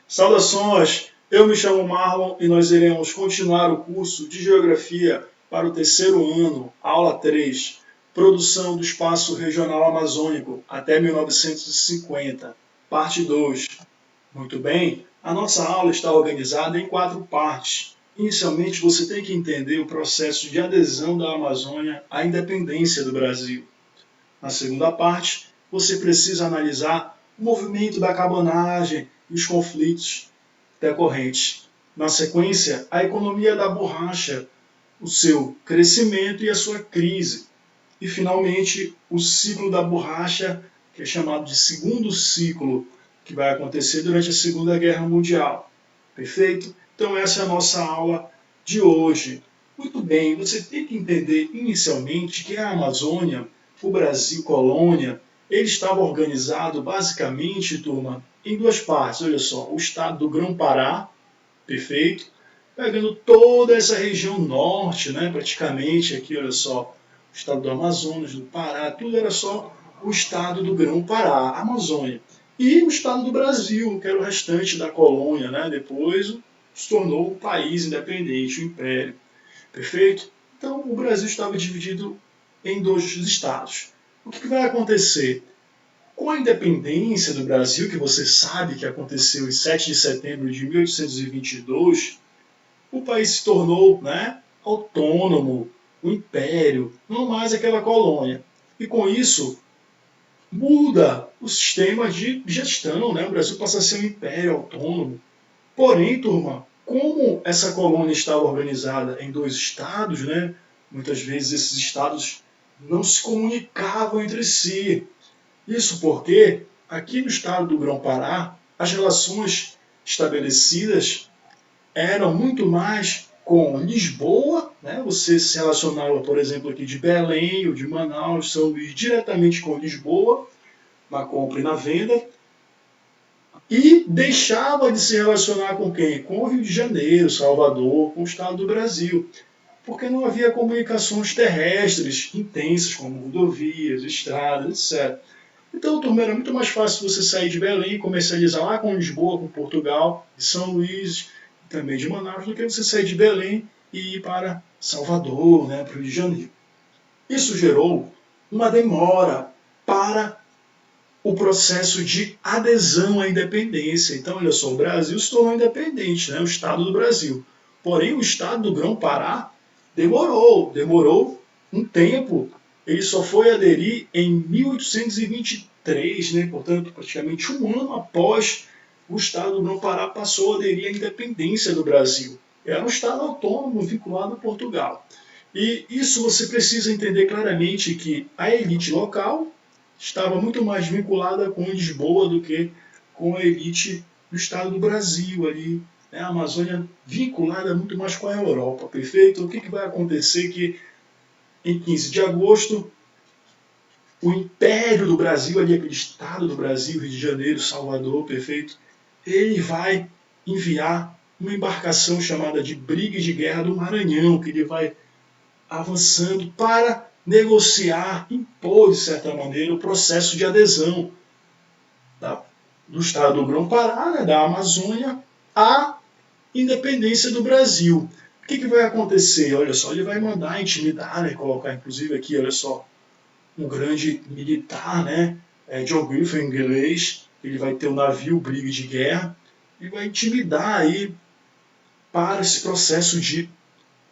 Saudações! Eu me chamo Marlon e nós iremos continuar o curso de Geografia para o terceiro ano, aula 3, Produção do Espaço Regional Amazônico até 1950, parte 2. Muito bem, a nossa aula está organizada em 4 partes. Inicialmente, você tem que entender o processo de adesão da Amazônia à independência do Brasil. Na segunda parte, você precisa analisar o movimento da carbonagem e os conflitos decorrentes. Na sequência, a economia da borracha, o seu crescimento e a sua crise. E, finalmente, o ciclo da borracha, que é chamado de segundo ciclo, que vai acontecer durante a Segunda Guerra Mundial. Perfeito? Então, essa é a nossa aula de hoje. Muito bem, você tem que entender inicialmente que a Amazônia, o Brasil colônia, ele estava organizado basicamente, turma, em 2 partes. Olha só, o estado do Grão-Pará, perfeito, pegando toda essa região norte, né, praticamente aqui, olha só, o estado do Amazonas, do Pará, tudo era só o estado do Grão-Pará, Amazônia. E o estado do Brasil, que era o restante da colônia, né, depois se tornou um país independente, um império. Perfeito? Então, o Brasil estava dividido em 2 estados. O que vai acontecer? Com a independência do Brasil, que você sabe que aconteceu em 7 de setembro de 1822, o país se tornou, né, autônomo, um império, não mais aquela colônia. E com isso, muda o sistema de gestão, né? O Brasil passa a ser um império autônomo. Porém, turma, como essa colônia estava organizada em 2 estados, né, muitas vezes esses estados não se comunicavam entre si. Isso porque, aqui no estado do Grão-Pará, as relações estabelecidas eram muito mais com Lisboa, né? Você se relacionava, por exemplo, aqui de Belém ou de Manaus, São Luís, diretamente com Lisboa, na compra e na venda, e deixava de se relacionar com quem? Com o Rio de Janeiro, Salvador, com o estado do Brasil, porque não havia comunicações terrestres intensas, como rodovias, estradas, etc. Então, turma, era muito mais fácil você sair de Belém e comercializar lá com Lisboa, com Portugal, de São Luís, também de Manaus, do que você sair de Belém e ir para Salvador, né, para o Rio de Janeiro. Isso gerou uma demora para o processo de adesão à independência. Então, olha só, o Brasil se tornou independente, né, o Estado do Brasil. Porém, o Estado do Grão-Pará demorou um tempo. Ele só foi aderir em 1823, né, portanto, praticamente um ano após o Estado do Grão-Pará passou a aderir à independência do Brasil. Era um Estado autônomo vinculado a Portugal. E isso você precisa entender claramente que a elite local estava muito mais vinculada com Lisboa do que com a elite do estado do Brasil ali, né? A Amazônia vinculada muito mais com a Europa, perfeito? O que vai acontecer que em 15 de agosto o Império do Brasil, ali aquele estado do Brasil, Rio de Janeiro, Salvador, perfeito? Ele vai enviar uma embarcação chamada de Briga de Guerra do Maranhão, que ele vai avançando para negociar, impor, de certa maneira, o processo de adesão do estado do Grão-Pará, né, da Amazônia, à independência do Brasil. O que vai acontecer? Olha só, ele vai mandar intimidar, né, colocar inclusive aqui, olha só, um grande militar, né, John Griffin, inglês, ele vai ter o navio Briga de Guerra, e vai intimidar aí para esse processo de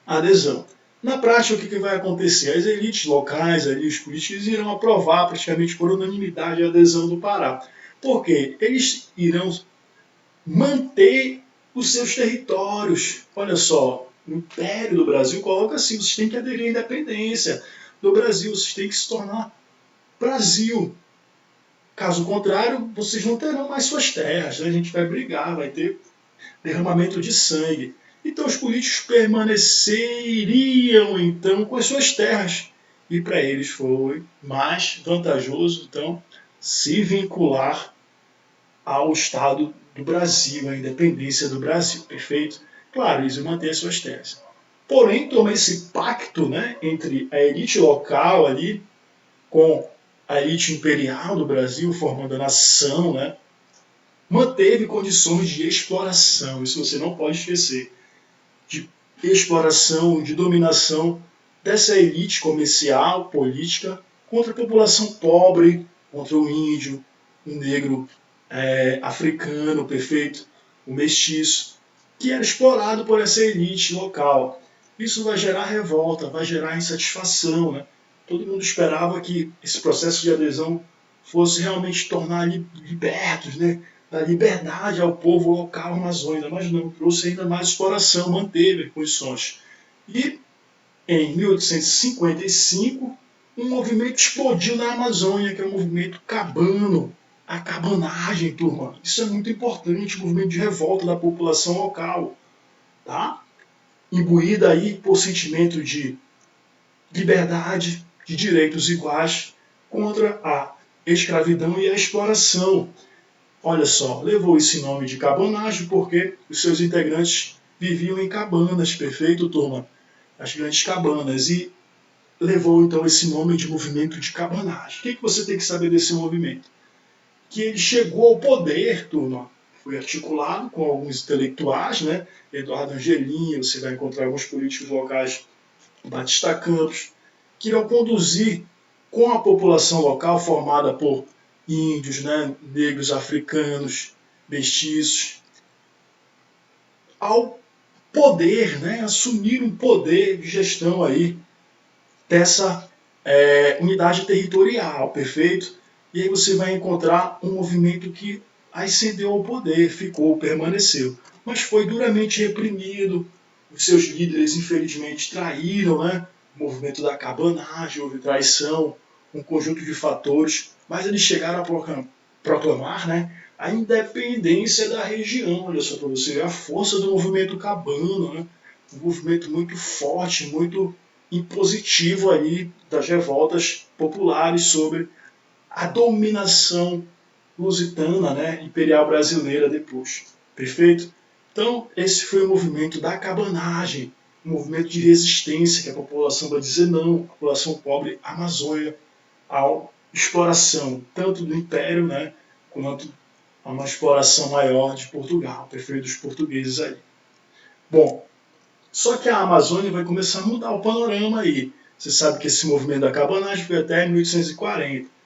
adesão. Na prática, o que vai acontecer? As elites locais, ali, os políticos, irão aprovar praticamente por unanimidade a adesão do Pará. Por quê? Eles irão manter os seus territórios. Olha só, o Império do Brasil coloca assim, vocês têm que aderir à independência do Brasil, vocês têm que se tornar Brasil. Caso contrário, vocês não terão mais suas terras, né? A gente vai brigar, vai ter derramamento de sangue. Então os políticos permaneceriam então com as suas terras. E para eles foi mais vantajoso então se vincular ao Estado do Brasil, à independência do Brasil, perfeito? Claro, eles iam manter as suas terras. Porém, toma esse pacto, né, entre a elite local ali com a elite imperial do Brasil, formando a nação, né, manteve condições de exploração, isso você não pode esquecer, de exploração, de dominação dessa elite comercial, política, contra a população pobre, contra o índio, o negro africano, perfeito, o mestiço, que era explorado por essa elite local. Isso vai gerar revolta, vai gerar insatisfação, né? Todo mundo esperava que esse processo de adesão fosse realmente tornar libertos, né? Da liberdade ao povo local amazônico, mas não, trouxe ainda mais exploração, manteve condições. E em 1855, um movimento explodiu na Amazônia, que é o movimento cabano, a cabanagem, turma. Isso é muito importante, o movimento de revolta da população local, tá? Imbuída aí por sentimento de liberdade, de direitos iguais contra a escravidão e a exploração. Olha só, levou esse nome de cabanagem porque os seus integrantes viviam em cabanas, perfeito, turma? As grandes cabanas, e levou então esse nome de movimento de cabanagem. O que você tem que saber desse movimento? Que ele chegou ao poder, turma, foi articulado com alguns intelectuais, né? Eduardo Angelim, você vai encontrar alguns políticos locais, Batista Campos, que irão conduzir com a população local formada por índios, né, negros africanos, mestiços, ao poder, né, assumir um poder de gestão aí dessa unidade territorial, perfeito? E aí você vai encontrar um movimento que ascendeu ao poder, ficou, permaneceu, mas foi duramente reprimido. Os seus líderes, infelizmente, traíram, né? O movimento da cabanagem, houve traição, um conjunto de fatores, mas eles chegaram a proclamar, né, a independência da região. Olha só para você ver a força do movimento cabano, né? Um movimento muito forte, muito impositivo ali das revoltas populares sobre a dominação lusitana, né, imperial brasileira depois. Perfeito? Então, esse foi o movimento da cabanagem, um movimento de resistência, que a população vai dizer não, a população pobre Amazônia, à exploração, tanto do Império, né, quanto a uma exploração maior de Portugal, perfeito, dos portugueses ali. Bom, só que a Amazônia vai começar a mudar o panorama aí. Você sabe que esse movimento da cabanagem foi até 1840.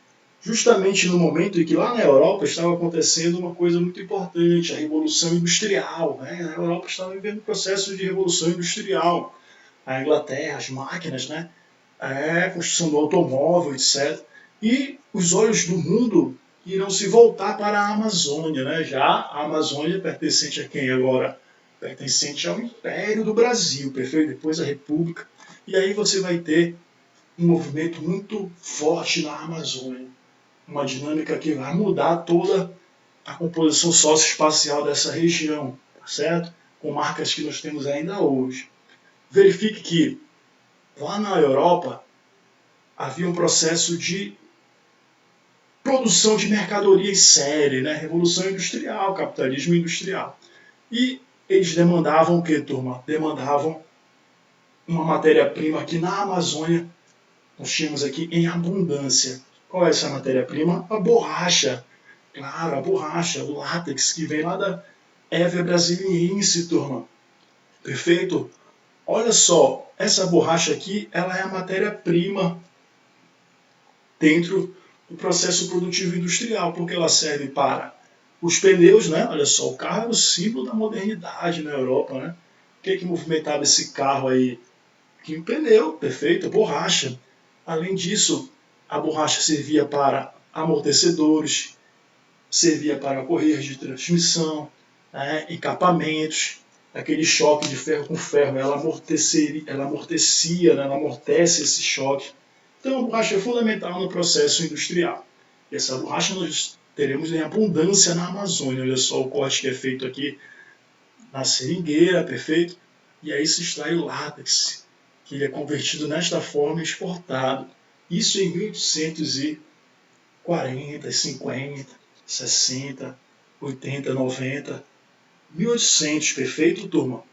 Justamente no momento em que lá na Europa estava acontecendo uma coisa muito importante, a Revolução Industrial. Né? A Europa estava vivendo um processo de Revolução Industrial. A Inglaterra, as máquinas, né? A construção do automóvel, etc. E os olhos do mundo irão se voltar para a Amazônia. Né? Já a Amazônia pertencente a quem agora? Pertencente ao Império do Brasil, perfeito? Depois a República. E aí você vai ter um movimento muito forte na Amazônia. Uma dinâmica que vai mudar toda a composição socioespacial dessa região, tá certo? Com marcas que nós temos ainda hoje. Verifique que lá na Europa havia um processo de produção de mercadoria em série, né? Revolução industrial, capitalismo industrial. E eles demandavam o que, turma? Demandavam uma matéria-prima que na Amazônia nós tínhamos aqui em abundância. Qual é essa matéria-prima? A borracha. Claro, a borracha, o látex, que vem lá da Hevea brasiliense, turma. Perfeito? Olha só, essa borracha aqui, ela é a matéria-prima dentro do processo produtivo industrial, porque ela serve para os pneus, né? Olha só, o carro era o símbolo da modernidade na Europa, né? O que movimentava esse carro aí? Que o pneu, perfeito, borracha. Além disso, a borracha servia para amortecedores, servia para correias de transmissão, né, encapamentos, aquele choque de ferro com ferro, ela amortecia, né, ela amortece esse choque. Então a borracha é fundamental no processo industrial. E essa borracha nós teremos em abundância na Amazônia. Olha só o corte que é feito aqui na seringueira, perfeito? E aí se extrai o látex, que ele é convertido nesta forma e exportado. Isso em 1840, 50, 60, 80, 90, 1800, perfeito, turma?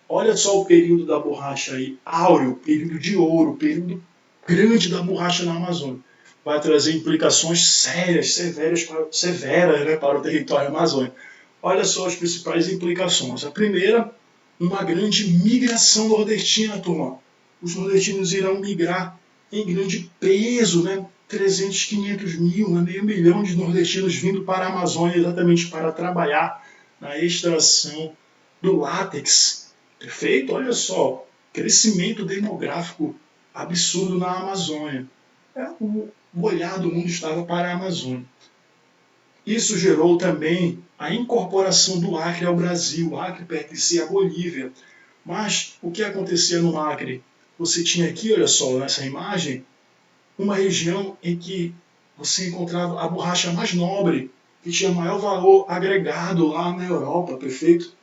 Olha só o período da borracha aí, áureo, período de ouro, período grande da borracha na Amazônia. vai trazer implicações severas, né, para o território amazônico. Olha só as principais implicações. A primeira, uma grande migração nordestina, turma. Os nordestinos irão migrar em grande peso, né? 300, 500 mil, meio milhão de nordestinos vindo para a Amazônia exatamente para trabalhar na extração do látex. Perfeito? Olha só, crescimento demográfico absurdo na Amazônia. O olhar do mundo estava para a Amazônia. Isso gerou também a incorporação do Acre ao Brasil. O Acre pertencia à Bolívia. Mas o que acontecia no Acre? Você tinha aqui, olha só, nessa imagem, uma região em que você encontrava a borracha mais nobre, que tinha maior valor agregado lá na Europa, perfeito?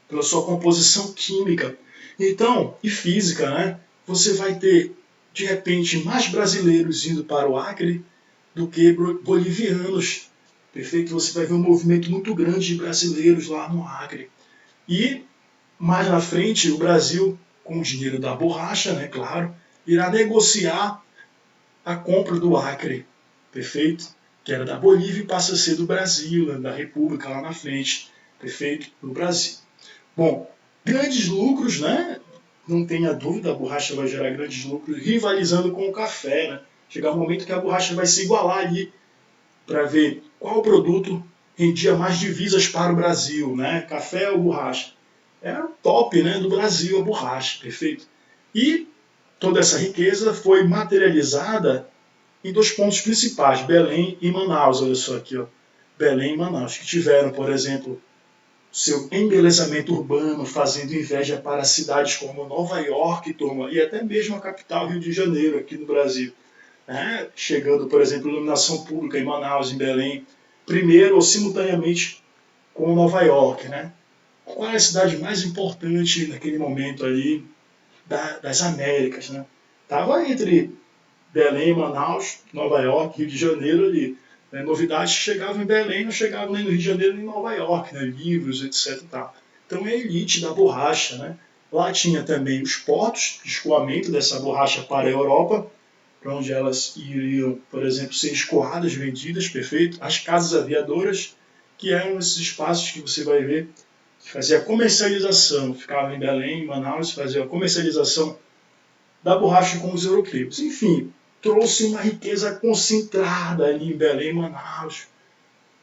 Pela sua composição química. Então, e física, né? Você vai ter, de repente, mais brasileiros indo para o Acre do que bolivianos. Perfeito? Você vai ver um movimento muito grande de brasileiros lá no Acre. E, mais na frente, o Brasil, com o dinheiro da borracha, né, claro, irá negociar a compra do Acre, perfeito? Que era da Bolívia e passa a ser do Brasil, né, da República lá na frente, perfeito? Do Brasil. Bom, grandes lucros, né? Não tenha dúvida, a borracha vai gerar grandes lucros, rivalizando com o café, né? Chegar um momento que a borracha vai se igualar ali para ver qual produto rendia mais divisas para o Brasil, né? Café ou borracha? Era o top, né, do Brasil, a borracha, perfeito? E toda essa riqueza foi materializada em dois pontos principais, Belém e Manaus. Olha só aqui, ó. Belém e Manaus, que tiveram, por exemplo, seu embelezamento urbano, fazendo inveja para cidades como Nova York, turma, e até mesmo a capital, Rio de Janeiro, aqui no Brasil. Chegando, por exemplo, iluminação pública em Manaus, em Belém, primeiro ou simultaneamente com Nova York. Né? Qual é a cidade mais importante naquele momento ali das Américas? Né? Estava entre Belém, Manaus, Nova York, Rio de Janeiro ali. Né? Novidades que chegavam em Belém, não chegavam nem no Rio de Janeiro nem em Nova York, né? Livros, etc. Tá. Então é a elite da borracha. Né? Lá tinha também os portos de escoamento dessa borracha para a Europa, para onde elas iriam, por exemplo, ser escoadas, vendidas, perfeito? As casas aviadoras, que eram esses espaços que você vai ver, que fazia a comercialização, ficava em Belém, em Manaus, fazia a comercialização da borracha com os europeus. Enfim, trouxe uma riqueza concentrada ali em Belém, Manaus,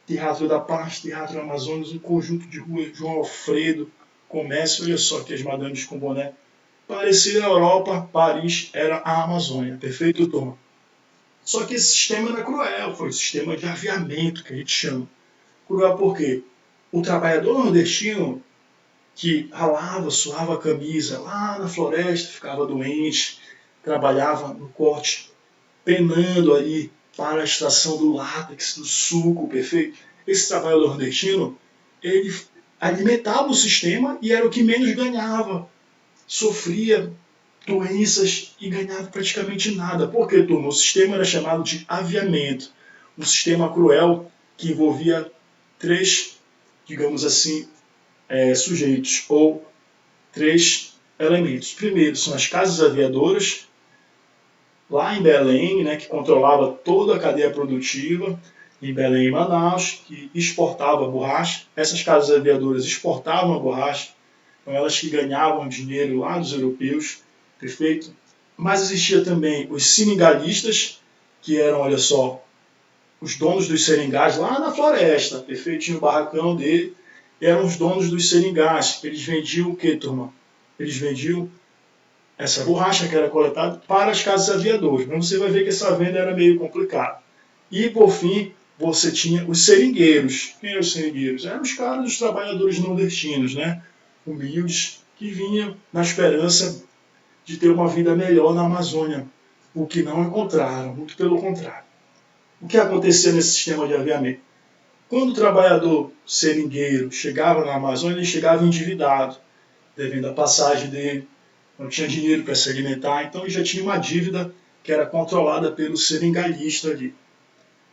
Teatro da Paz, Teatro Amazonas, um conjunto de ruas, João Alfredo, comércio, olha só aqui as madames com boné. Parecia a Europa, Paris era a Amazônia, perfeito, turma? Só que esse sistema era cruel, foi o sistema de aviamento que a gente chama. Cruel por quê? O trabalhador nordestino que ralava, suava a camisa lá na floresta, ficava doente, trabalhava no corte, penando ali para a extração do látex, do suco, perfeito? Esse trabalhador nordestino, ele alimentava o sistema e era o que menos ganhava. Sofria doenças e ganhava praticamente nada. Por quê, turma? O sistema era chamado de aviamento. Um sistema cruel que envolvia três, digamos assim, sujeitos, ou três elementos. Primeiro são as casas aviadoras, lá em Belém, né, que controlava toda a cadeia produtiva, em Belém e Manaus, que exportava a borracha. Essas casas aviadoras exportavam a borracha, então elas que ganhavam dinheiro lá dos europeus, perfeito? Mas existia também os seringalistas, que eram, olha só, os donos dos seringais lá na floresta, perfeito? Tinha o barracão dele, eram os donos dos seringais. Eles vendiam o que, turma? Eles vendiam essa borracha que era coletada para as casas aviadoras. Mas você vai ver que essa venda era meio complicada. E, por fim, você tinha os seringueiros. Quem eram os seringueiros? Eram os caras dos trabalhadores nordestinos, né? Humildes, que vinham na esperança de ter uma vida melhor na Amazônia, o que não encontraram, muito pelo contrário. O que acontecia nesse sistema de aviamento? Quando o trabalhador seringueiro chegava na Amazônia, ele chegava endividado, devendo a passagem dele, não tinha dinheiro para se alimentar, então ele já tinha uma dívida que era controlada pelo seringalista ali.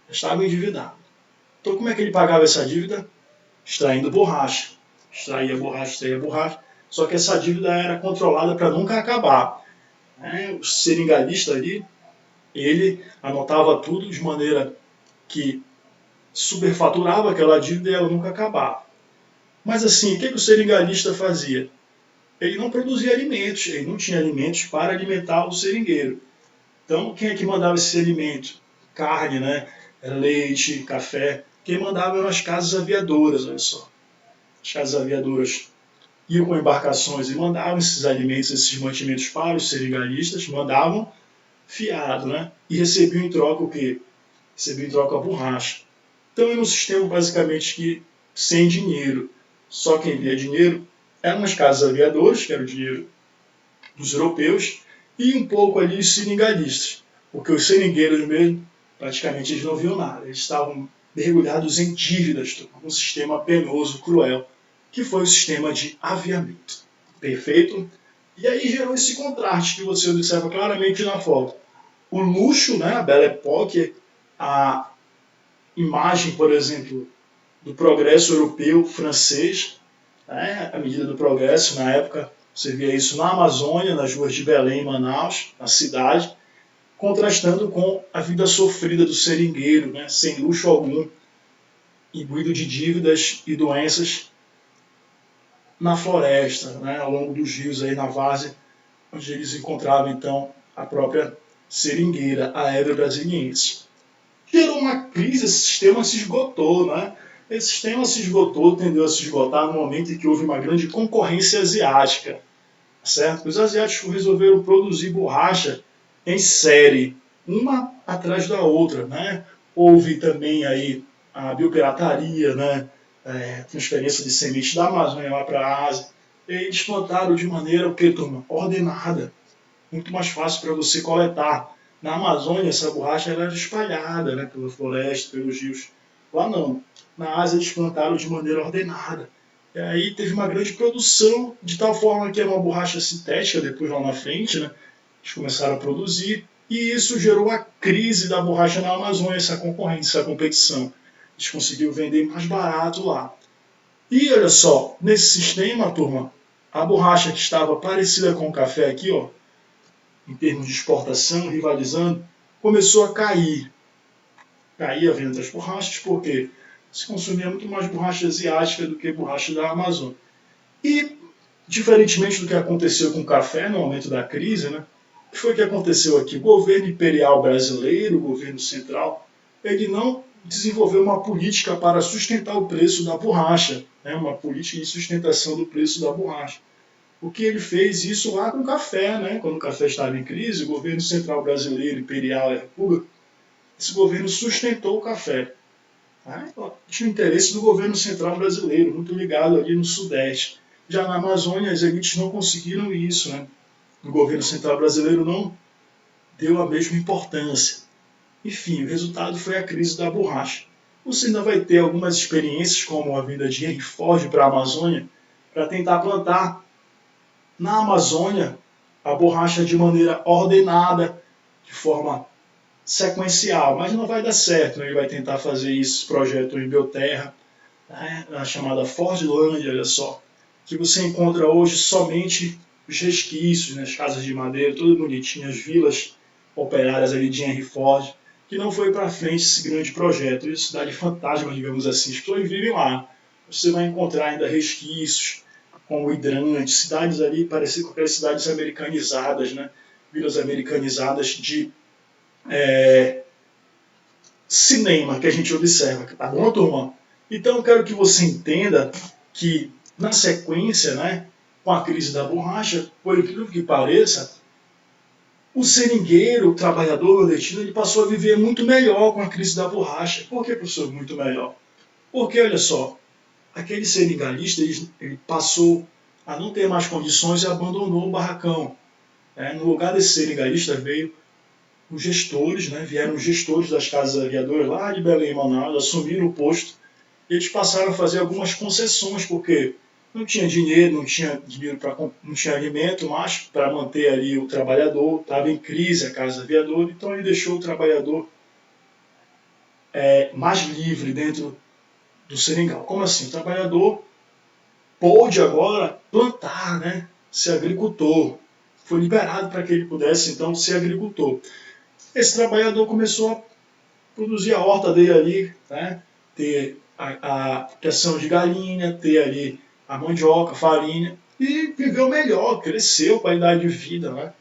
Estava endividado. Então como é que ele pagava essa dívida? Extraindo borracha. Extraía borracha. Só que essa dívida era controlada para nunca acabar. O seringalista ali, Ele anotava tudo de maneira que superfaturava aquela dívida e ela nunca acabava. Mas assim, o que o seringalista fazia? Ele não produzia alimentos, ele não tinha alimentos para alimentar o seringueiro. Então, quem é que mandava esse alimento? Carne, né? Leite, café. Quem mandava eram as casas aviadoras, olha só. As casas aviadoras iam com embarcações e mandavam esses alimentos, esses mantimentos para os seringalistas, mandavam fiado, né? E recebiam em troca o quê? Recebiam em troca a borracha. Então era um sistema basicamente que sem dinheiro. Só quem via dinheiro eram as casas aviadoras, que era o dinheiro dos europeus, e um pouco ali os seringalistas. Porque os seringueiros mesmo, praticamente eles não viam nada. Eles estavam mergulhados em dívidas, um sistema penoso, cruel, que foi o sistema de aviamento. Perfeito? E aí gerou esse contraste que você observa claramente na foto. O luxo, né, a Belle Époque, a imagem, por exemplo, do progresso europeu francês, né, a medida do progresso na época, você via isso na Amazônia, nas ruas de Belém e Manaus, na cidade, contrastando com a vida sofrida do seringueiro, né, sem luxo algum, imbuído de dívidas e doenças na floresta, né, ao longo dos rios, aí na várzea, onde eles encontravam então a própria seringueira, a Hébria brasiliense. Gerou uma crise, esse sistema se esgotou, né? Esse sistema se esgotou, tendeu a se esgotar no momento em que houve uma grande concorrência asiática, certo? Os asiáticos resolveram produzir borracha em série, uma atrás da outra, né? Houve também aí a biopirataria, né? Transferência de sementes da Amazônia lá para a Ásia. Eles plantaram de maneira, o que, turma? Ordenada. Muito mais fácil para você coletar. Na Amazônia, essa borracha era espalhada, né, pela floresta, pelos rios. Lá não. Na Ásia, eles plantaram de maneira ordenada. E aí teve uma grande produção, de tal forma que era uma borracha sintética, depois lá na frente, né, eles começaram a produzir, e isso gerou a crise da borracha na Amazônia, essa concorrência, essa competição. Eles conseguiram vender mais barato lá. E olha só, nesse sistema, turma, a borracha que estava parecida com o café aqui, ó, em termos de exportação, rivalizando, começou a cair. Cair a venda das borrachas, porque se consumia muito mais borracha asiática do que borracha da Amazônia. E, diferentemente do que aconteceu com o café no momento da crise, né, o que foi que aconteceu aqui? O governo imperial brasileiro, o governo central, ele não desenvolveu uma política para sustentar o preço da borracha, né, uma política de sustentação do preço da borracha. O que ele fez isso lá com o café, né? Quando o café estava em crise, o governo central brasileiro, imperial e república, esse governo sustentou o café. Tá? Tinha o interesse do governo central brasileiro, muito ligado ali no Sudeste. Já na Amazônia, as elites não conseguiram isso, né? O governo central brasileiro não deu a mesma importância. Enfim, o resultado foi a crise da borracha. Você ainda vai ter algumas experiências, como a vinda de Henry Ford para a Amazônia, para tentar plantar na Amazônia a borracha de maneira ordenada, de forma sequencial, mas não vai dar certo, né? Ele vai tentar fazer isso, esse projeto em Belterra, né? A chamada Fordlândia, olha só, que você encontra hoje somente os resquícios, né? As casas de madeira, todas bonitinhas, as vilas operárias ali de Henry Ford, que não foi para frente esse grande projeto. Isso, cidade fantasma, digamos assim, as pessoas vivem lá. Você vai encontrar ainda resquícios, como hidrantes, cidades ali parecidas com aquelas cidades americanizadas, né? Vilas americanizadas de cinema que a gente observa, tá bom, turma? Então eu quero que você entenda que na sequência, né, com a crise da borracha, por incrível que pareça, o seringueiro, o trabalhador nordestino, ele passou a viver muito melhor com a crise da borracha. Por que, professor, muito melhor? Porque, olha só, aquele seringalista ele passou a não ter mais condições e abandonou o barracão. No lugar desse seringalista veio os gestores, né? Vieram os gestores das casas aviadoras lá de Belém e Manaus, assumiram o posto, e eles passaram a fazer algumas concessões, porque não tinha dinheiro, não tinha alimento, mas para manter ali o trabalhador, estava em crise a casa aviadora, então ele deixou o trabalhador mais livre dentro do seringal. Como assim? O trabalhador pôde agora plantar, né? Ser agricultor. Foi liberado para que ele pudesse, então, ser agricultor. Esse trabalhador começou a produzir a horta dele ali, né? Ter a criação de galinha, ter ali a mandioca, a farinha, e viveu melhor, cresceu a qualidade de vida, né?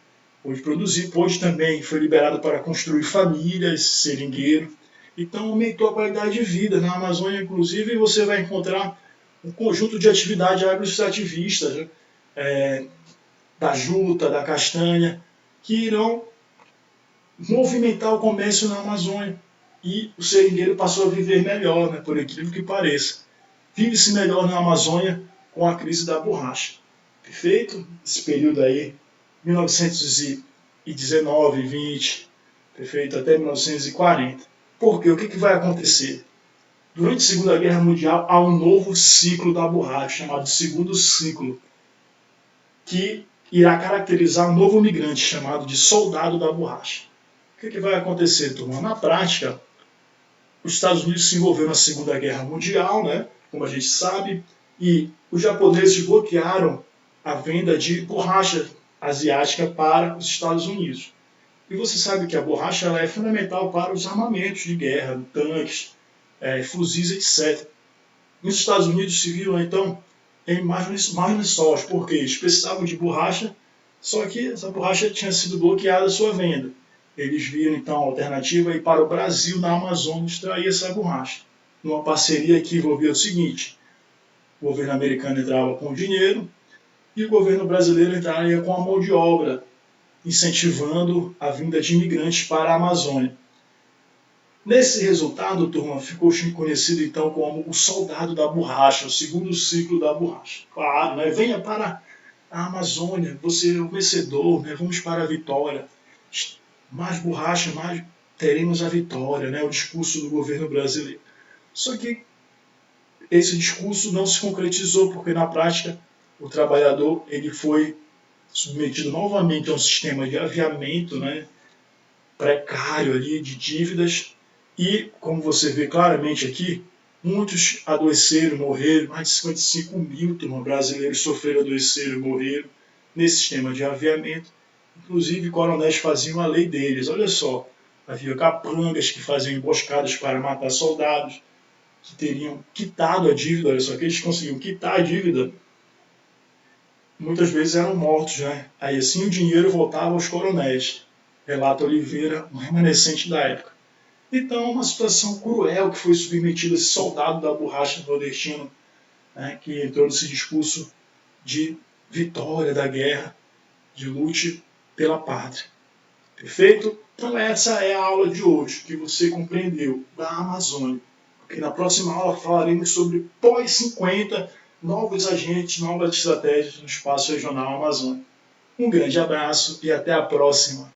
Pôde produzir, pôde também, foi liberado para construir famílias, seringueiro. Então aumentou a qualidade de vida. Na Amazônia, inclusive, você vai encontrar um conjunto de atividades agroextrativistas, né? Da juta, da castanha, que irão movimentar o comércio na Amazônia. E o seringueiro passou a viver melhor, né, por incrível que pareça. Vive-se melhor na Amazônia com a crise da borracha. Perfeito? Esse período aí, 1919, 20, perfeito, até 1940. Por quê? O que vai acontecer? Durante a Segunda Guerra Mundial há um novo ciclo da borracha, chamado Segundo Ciclo, que irá caracterizar um novo migrante chamado de soldado da borracha. O que vai acontecer, turma? Na prática, os Estados Unidos se envolveram na Segunda Guerra Mundial, né, como a gente sabe, e os japoneses bloquearam a venda de borracha asiática para os Estados Unidos. E você sabe que a borracha ela é fundamental para os armamentos de guerra, tanques, fuzis, etc. E os Estados Unidos se viram, então, em margem porque eles precisavam de borracha, só que essa borracha tinha sido bloqueada a sua venda. Eles viram, então, a alternativa ir para o Brasil, na Amazônia, extrair essa borracha. Numa parceria que envolvia o seguinte: o governo americano entrava com o dinheiro e o governo brasileiro entraria com a mão de obra, incentivando a vinda de imigrantes para a Amazônia. Nesse resultado, turma, ficou conhecido então como o soldado da borracha, o segundo ciclo da borracha. Claro, né? Venha para a Amazônia, você é o vencedor, né? Vamos para a vitória. Mais borracha, mais teremos a vitória, né? O discurso do governo brasileiro. Só que esse discurso não se concretizou, porque na prática o trabalhador ele foi submetido novamente a um sistema de aviamento, né? Precário ali, de dívidas. E, como você vê claramente aqui, muitos adoeceram, morreram, mais de 55 mil brasileiros sofreram, adoeceram e morreram nesse sistema de aviamento. Inclusive, coronéis faziam a lei deles. Olha só, havia capangas que faziam emboscadas para matar soldados, que teriam quitado a dívida. Olha só, que eles conseguiam quitar a dívida, muitas vezes eram mortos, né? Aí assim o dinheiro voltava aos coronéis. Relata Oliveira, um remanescente da época. Então, uma situação cruel que foi submetido esse soldado da borracha nordestino, né, que entrou nesse discurso de vitória da guerra, de lute pela pátria. Perfeito? Então essa é a aula de hoje, que você compreendeu da Amazônia. Porque na próxima aula falaremos sobre pós-50, novos agentes, novas estratégias no espaço regional amazônico. Um grande abraço e até a próxima!